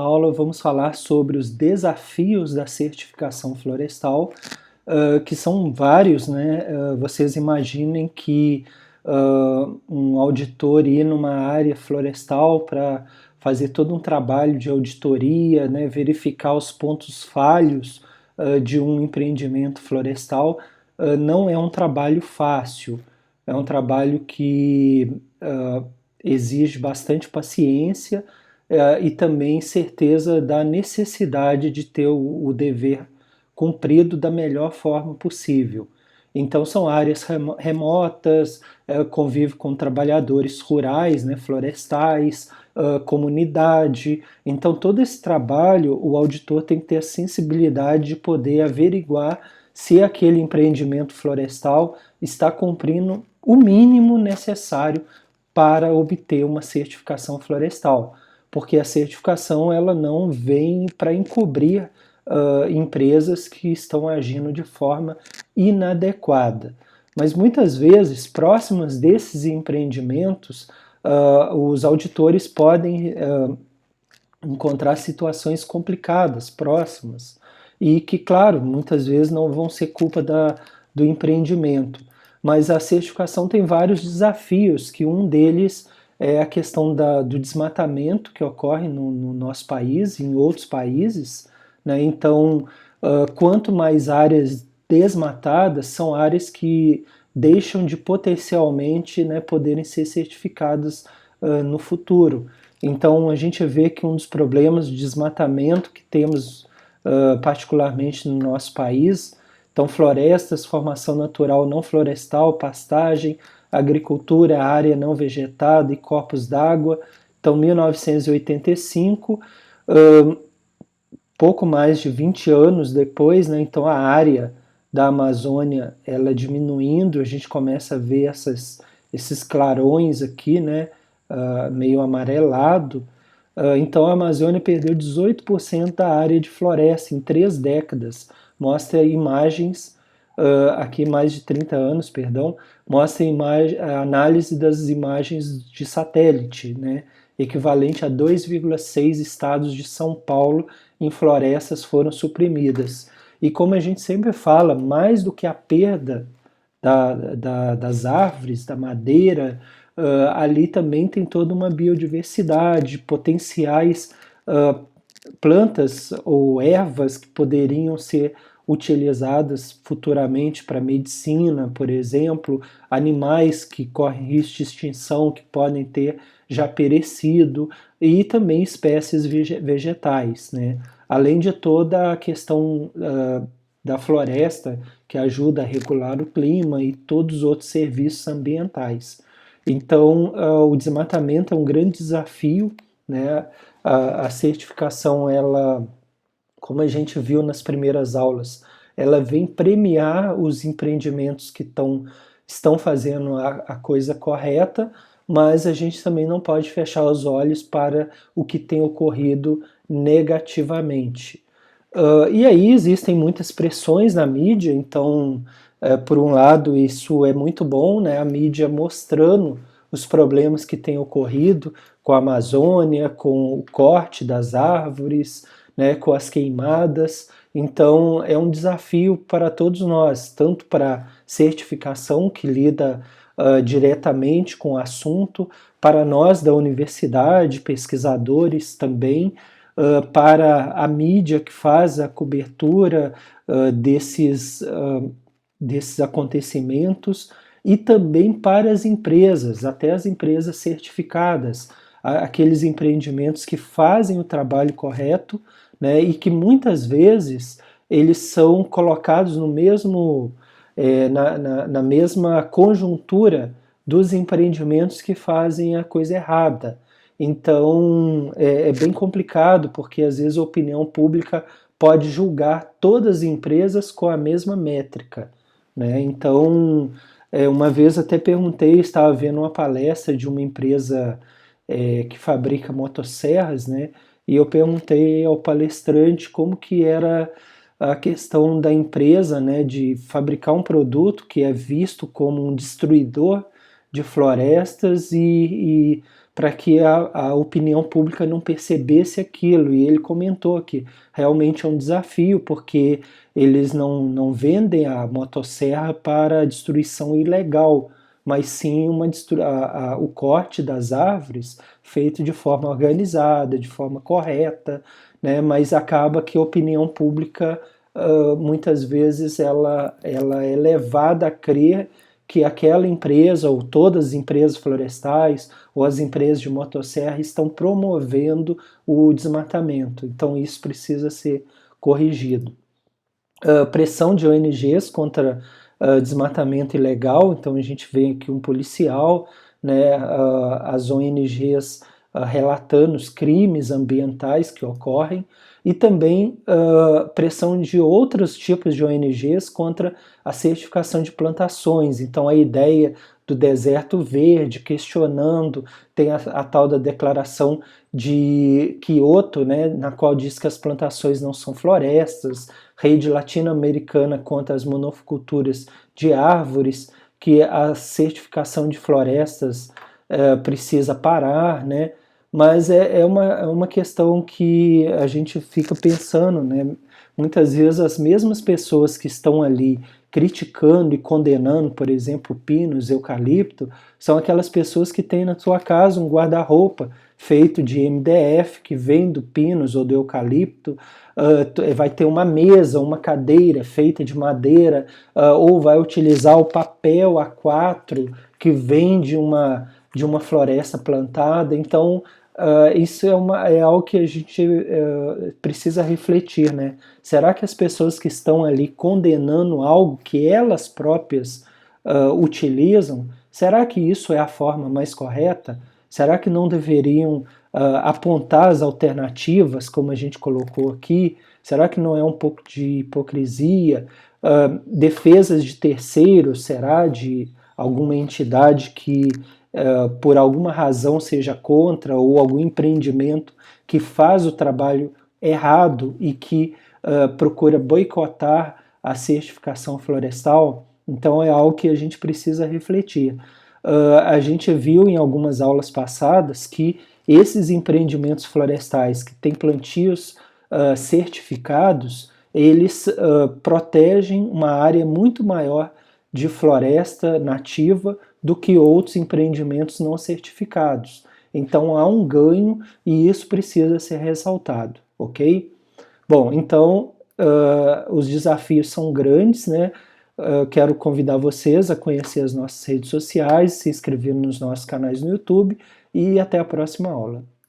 Aula vamos falar sobre os desafios da certificação florestal, que são vários, né? Vocês imaginem que um auditor ir numa área florestal para fazer todo um trabalho de auditoria, né? Verificar os pontos falhos de um empreendimento florestal, não é um trabalho fácil, é um trabalho que exige bastante paciência e também certeza da necessidade de ter o dever cumprido da melhor forma possível. Então são áreas remotas, convive com trabalhadores rurais, né, florestais, comunidade. Então todo esse trabalho o auditor tem que ter a sensibilidade de poder averiguar se aquele empreendimento florestal está cumprindo o mínimo necessário para obter uma certificação florestal, porque a certificação ela não vem para encobrir empresas que estão agindo de forma inadequada. Mas muitas vezes, próximas desses empreendimentos, os auditores podem encontrar situações complicadas próximas e que, claro, muitas vezes não vão ser culpa do empreendimento. Mas a certificação tem vários desafios, que um deles é a questão do desmatamento que ocorre no nosso país e em outros países, né? Então, quanto mais áreas desmatadas, são áreas que deixam de potencialmente, né, poderem ser certificadas no futuro. Então a gente vê que um dos problemas de desmatamento que temos particularmente no nosso país, então florestas, formação natural não florestal, pastagem, agricultura, área não vegetada e corpos d'água. Então 1985, pouco mais de 20 anos depois, né, então a área da Amazônia ela diminuindo, a gente começa a ver esses clarões aqui, né, meio amarelado. Então a Amazônia perdeu 18% da área de floresta em 3 décadas. Mostra imagens, aqui mais de 30 anos, perdão, mostra a análise das imagens de satélite, né, equivalente a 2,6 estados de São Paulo em florestas foram suprimidas. E como a gente sempre fala, mais do que a perda das árvores, da madeira, ali também tem toda uma biodiversidade, potenciais plantas ou ervas que poderiam ser utilizadas futuramente para medicina, por exemplo, animais que correm risco de extinção, que podem ter já perecido, e também espécies vegetais, né? Além de toda a questão da floresta, que ajuda a regular o clima e todos os outros serviços ambientais. Então, o desmatamento é um grande desafio, né? A certificação, ela, como a gente viu nas primeiras aulas, ela vem premiar os empreendimentos que estão fazendo a coisa correta, mas a gente também não pode fechar os olhos para o que tem ocorrido negativamente. E aí existem muitas pressões na mídia, então, por um lado, isso é muito bom, né? A mídia mostrando os problemas que têm ocorrido com a Amazônia, com o corte das árvores, né, com as queimadas. Então é um desafio para todos nós, tanto para a certificação, que lida diretamente com o assunto, para nós da universidade, pesquisadores também, para a mídia que faz a cobertura desses acontecimentos, e também para as empresas, até as empresas certificadas, aqueles empreendimentos que fazem o trabalho correto, né, e que muitas vezes eles são colocados no mesmo, na mesma conjuntura dos empreendimentos que fazem a coisa errada. Então é bem complicado, porque às vezes a opinião pública pode julgar todas as empresas com a mesma métrica, né? Então, uma vez até perguntei, estava vendo uma palestra de uma empresa que fabrica motosserras, né? E eu perguntei ao palestrante como que era a questão da empresa, né, de fabricar um produto que é visto como um destruidor de florestas e para que a opinião pública não percebesse aquilo. E ele comentou que realmente é um desafio, porque eles não vendem a motosserra para destruição ilegal, mas sim o corte das árvores feito de forma organizada, de forma correta, né? Mas acaba que a opinião pública muitas vezes ela é levada a crer que aquela empresa ou todas as empresas florestais ou as empresas de motosserra estão promovendo o desmatamento. Então isso precisa ser corrigido. Pressão de ONGs contra desmatamento ilegal. Então a gente vê aqui um policial, né, as ONGs relatando os crimes ambientais que ocorrem, e também pressão de outros tipos de ONGs contra a certificação de plantações. Então a ideia do deserto verde, questionando, tem a tal da declaração de Kyoto, né, na qual diz que as plantações não são florestas, rede latino-americana contra as monoculturas de árvores, que a certificação de florestas precisa parar, né? Mas é uma questão que a gente fica pensando, né? Muitas vezes as mesmas pessoas que estão ali criticando e condenando, por exemplo, pinos, eucalipto, são aquelas pessoas que têm na sua casa um guarda-roupa feito de MDF, que vem do pinos ou do eucalipto, vai ter uma mesa, uma cadeira feita de madeira, ou vai utilizar o papel A4 que vem de uma floresta plantada. Então, isso é algo que a gente precisa refletir, né? Será que as pessoas que estão ali condenando algo que elas próprias utilizam, será que isso é a forma mais correta? Será que não deveriam apontar as alternativas, como a gente colocou aqui? Será que não é um pouco de hipocrisia? Defesas de terceiros, será de alguma entidade que por alguma razão seja contra, ou algum empreendimento que faz o trabalho errado e que procura boicotar a certificação florestal? Então é algo que a gente precisa refletir. A gente viu em algumas aulas passadas que esses empreendimentos florestais que têm plantios certificados, eles protegem uma área muito maior de floresta nativa do que outros empreendimentos não certificados. Então há um ganho e isso precisa ser ressaltado, ok? Bom, então os desafios são grandes, né? Quero convidar vocês a conhecer as nossas redes sociais, se inscrever nos nossos canais no YouTube e até a próxima aula.